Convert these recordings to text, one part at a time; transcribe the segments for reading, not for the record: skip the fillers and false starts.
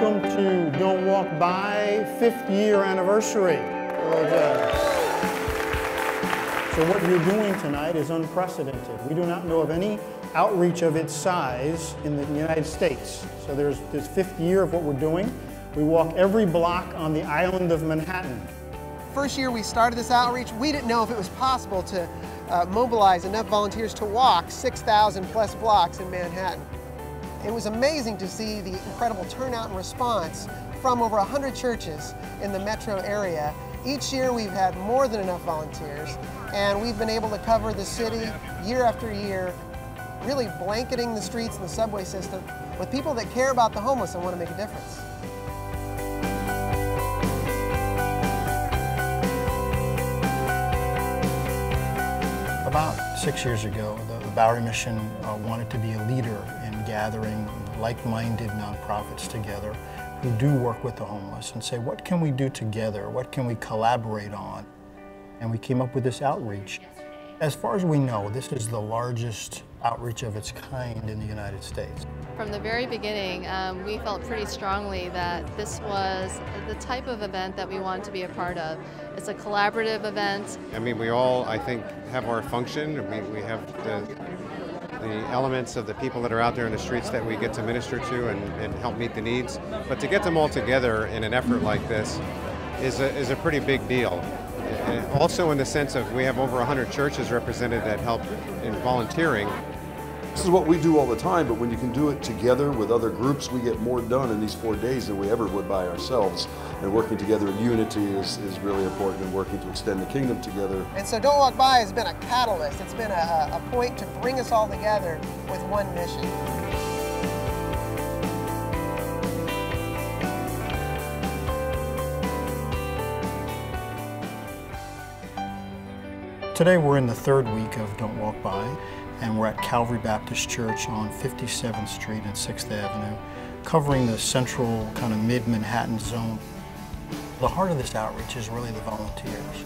welcome to Don't Walk By 5th year anniversary. So what you're doing tonight is unprecedented. We do not know of any outreach of its size in the United States. So there's this 5th year of what we're doing. We walk every block on the island of Manhattan. First year we started this outreach, we didn't know if it was possible to mobilize enough volunteers to walk 6,000 plus blocks in Manhattan. It was amazing to see the incredible turnout and response from over 100 churches in the metro area. Each year we've had more than enough volunteers, and we've been able to cover the city year after year, really blanketing the streets and the subway system with people that care about the homeless and want to make a difference. About 6 years ago, the Bowery Mission wanted to be a leader in gathering like-minded nonprofits together who do work with the homeless and say, what can we do together? What can we collaborate on? And we came up with this outreach. As far as we know, this is the largest outreach of its kind in the United States. From the very beginning, we felt pretty strongly that this was the type of event that we wanted to be a part of. It's a collaborative event. I mean, we all, I think, have our function. We have the elements of the people that are out there in the streets that we get to minister to and help meet the needs. But to get them all together in an effort like this is a pretty big deal. Also in the sense of we have over 100 churches represented that help in volunteering. This is what we do all the time, but when you can do it together with other groups, we get more done in these 4 days than we ever would by ourselves. And working together in unity is really important, and working to extend the kingdom together. And so Don't Walk By has been a catalyst. It's been a point to bring us all together with one mission. Today we're in the 3rd week of Don't Walk By, and we're at Calvary Baptist Church on 57th Street and 6th Avenue, covering the central kind of mid-Manhattan zone. The heart of this outreach is really the volunteers.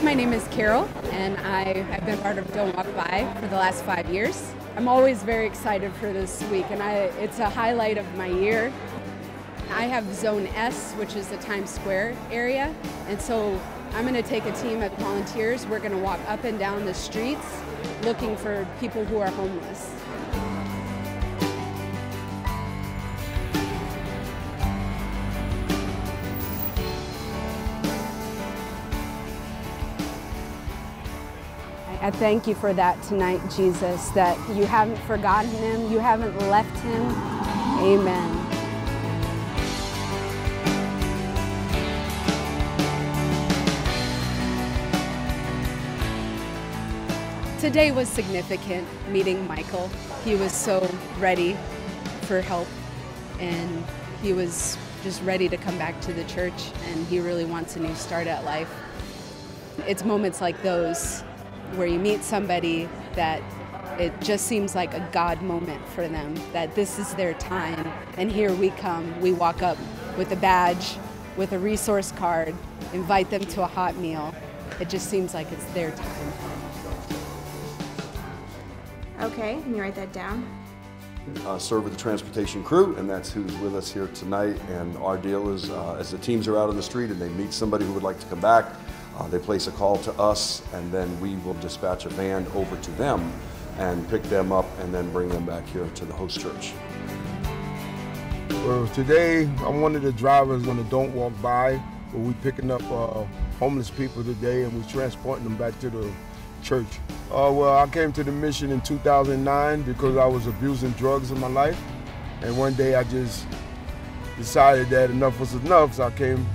My name is Carol, and I have been part of Don't Walk By for the last 5 years. I'm always very excited for this week, and it's a highlight of my year. I have Zone S, which is the Times Square area, and so I'm going to take a team of volunteers. We're going to walk up and down the streets looking for people who are homeless. I thank you for that tonight, Jesus, that you haven't forgotten him, you haven't left him. Amen. Today was significant, meeting Michael. He was so ready for help, and he was just ready to come back to the church, and he really wants a new start at life. It's moments like those where you meet somebody that it just seems like a God moment for them, that this is their time, and here we come. We walk up with a badge, with a resource card, invite them to a hot meal. It just seems like it's their time. Okay, can you write that down? Serve with the transportation crew, and that's who's with us here tonight. And our deal is, as the teams are out on the street and they meet somebody who would like to come back, they place a call to us, and then we will dispatch a van over to them and pick them up and then bring them back here to the host church. Well, today I'm one of the drivers on the Don't Walk By, where we're picking up homeless people today, and we're transporting them back to the church. Well, I came to the mission in 2009 because I was abusing drugs in my life, and one day I just decided that enough was enough, so I came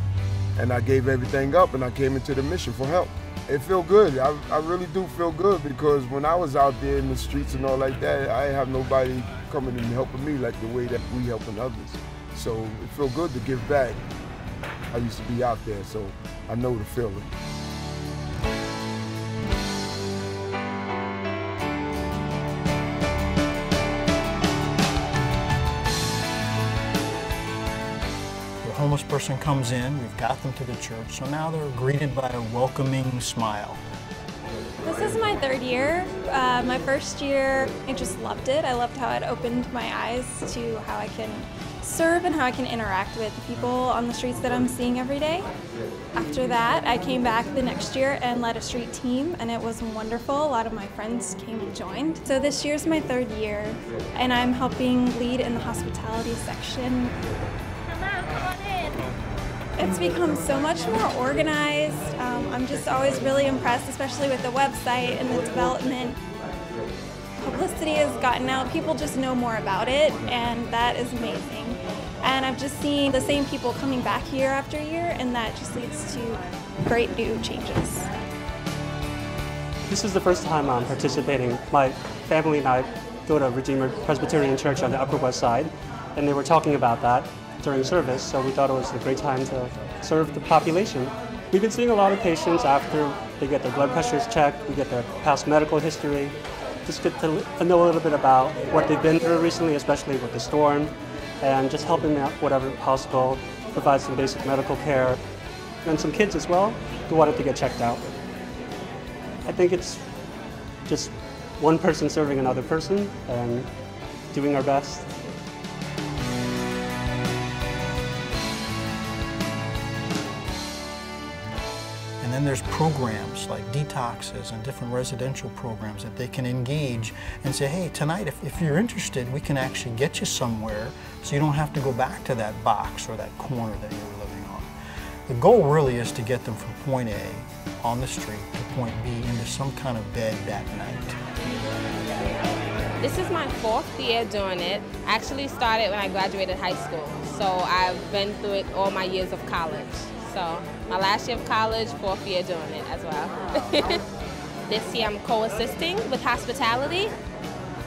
and I gave everything up, and I came into the mission for help. It felt good. I really do feel good, because when I was out there in the streets and all like that, I didn't have nobody coming and helping me like the way that we helping others. So it felt good to give back. I used to be out there, so I know the feeling. Homeless person comes in, we've got them to the church, so now they're greeted by a welcoming smile. This is my 3rd year. My first year, I just loved it. I loved how it opened my eyes to how I can serve and how I can interact with the people on the streets that I'm seeing every day. After that, I came back the next year and led a street team, and it was wonderful. A lot of my friends came and joined. So this year's my 3rd year, and I'm helping lead in the hospitality section. It's become so much more organized. I'm just always really impressed, especially with the website and the development. Publicity has gotten out, people just know more about it, and that is amazing. And I've just seen the same people coming back year after year, and that just leads to great new changes. This is the first time I'm participating. My family and I go to Redeemer Presbyterian Church on the Upper West Side, and they were talking about that during service, so we thought it was a great time to serve the population. We've been seeing a lot of patients after they get their blood pressures checked, we get their past medical history, just get to know a little bit about what they've been through recently, especially with the storm, and just helping them out whatever possible, provide some basic medical care, and some kids as well who wanted to get checked out. I think it's just one person serving another person and doing our best. And then there's programs like detoxes and different residential programs that they can engage and say, hey, tonight, if you're interested, we can actually get you somewhere so you don't have to go back to that box or that corner that you're living on. The goal really is to get them from point A on the street to point B into some kind of bed that night. This is my 4th year doing it. I actually started when I graduated high school, so I've been through it all my years of college. So my last year of college, 4th year doing it as well. This year I'm co-assisting with hospitality.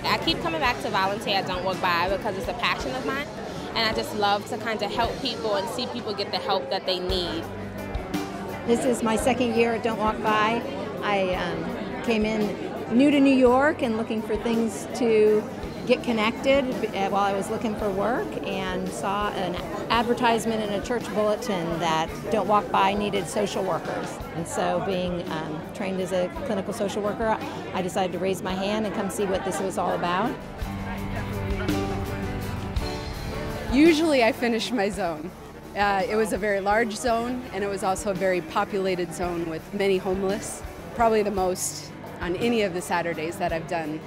I keep coming back to volunteer at Don't Walk By because it's a passion of mine, and I just love to kind of help people and see people get the help that they need. This is my 2nd year at Don't Walk By. I came in new to New York and looking for things to get connected while I was looking for work, and saw an advertisement in a church bulletin that Don't Walk By needed social workers. And so being trained as a clinical social worker, I decided to raise my hand and come see what this was all about. Usually I finish my zone. It was a very large zone, and it was also a very populated zone with many homeless, probably the most on any of the Saturdays that I've done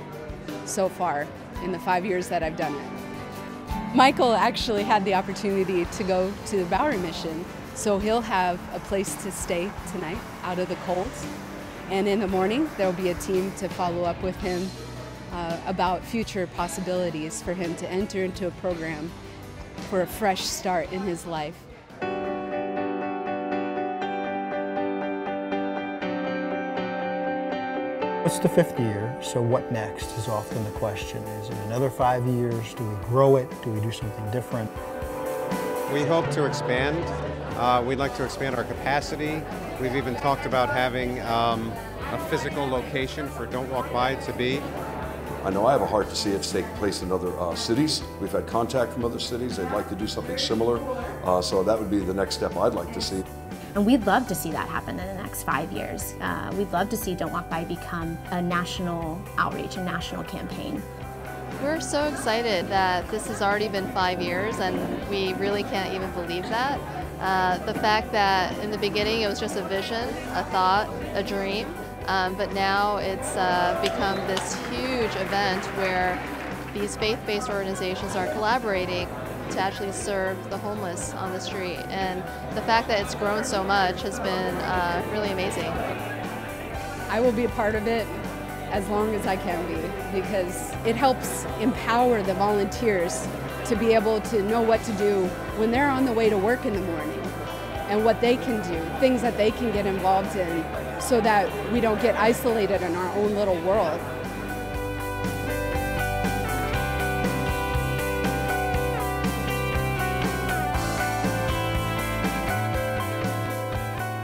so far in the 5 years that I've done it. Michael actually had the opportunity to go to the Bowery Mission, so he'll have a place to stay tonight out of the cold. And in the morning, there'll be a team to follow up with him about future possibilities for him to enter into a program for a fresh start in his life. It's the 5th year, so what next is often the question. Is it another 5 years? Do we grow it? Do we do something different? We hope to expand. We'd like to expand our capacity. We've even talked about having a physical location for Don't Walk By to be. I know I have a heart to see it take place in other cities. We've had contact from other cities. They'd like to do something similar. So that would be the next step I'd like to see. And we'd love to see that happen in the next 5 years. We'd love to see Don't Walk By become a national outreach, a national campaign. We're so excited that this has already been 5 years, and we really can't even believe that. The fact that in the beginning it was just a vision, a thought, a dream, but now it's become this huge event where these faith-based organizations are collaborating to actually serve the homeless on the street. And the fact that it's grown so much has been really amazing. I will be a part of it as long as I can be, because it helps empower the volunteers to be able to know what to do when they're on the way to work in the morning, and what they can do, things that they can get involved in, so that we don't get isolated in our own little world.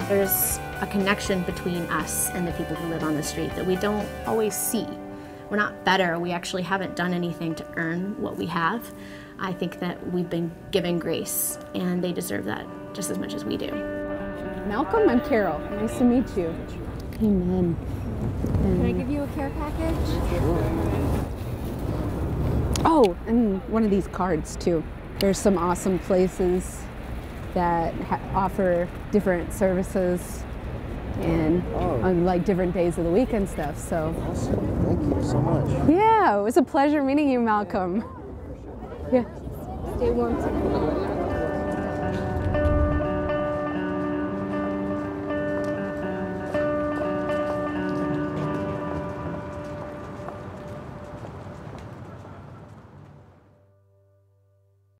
There's a connection between us and the people who live on the street that we don't always see. We're not better. We actually haven't done anything to earn what we have. I think that we've been given grace, and they deserve that just as much as we do. Malcolm, I'm Carol. Nice to meet you. Amen. Can I give you a care package? Oh, and one of these cards too. There's some awesome places that offer different services and on like different days of the week and stuff. So Awesome. Thank you so much. yeah, it was a pleasure meeting you, Malcolm. Yeah. Stay warm.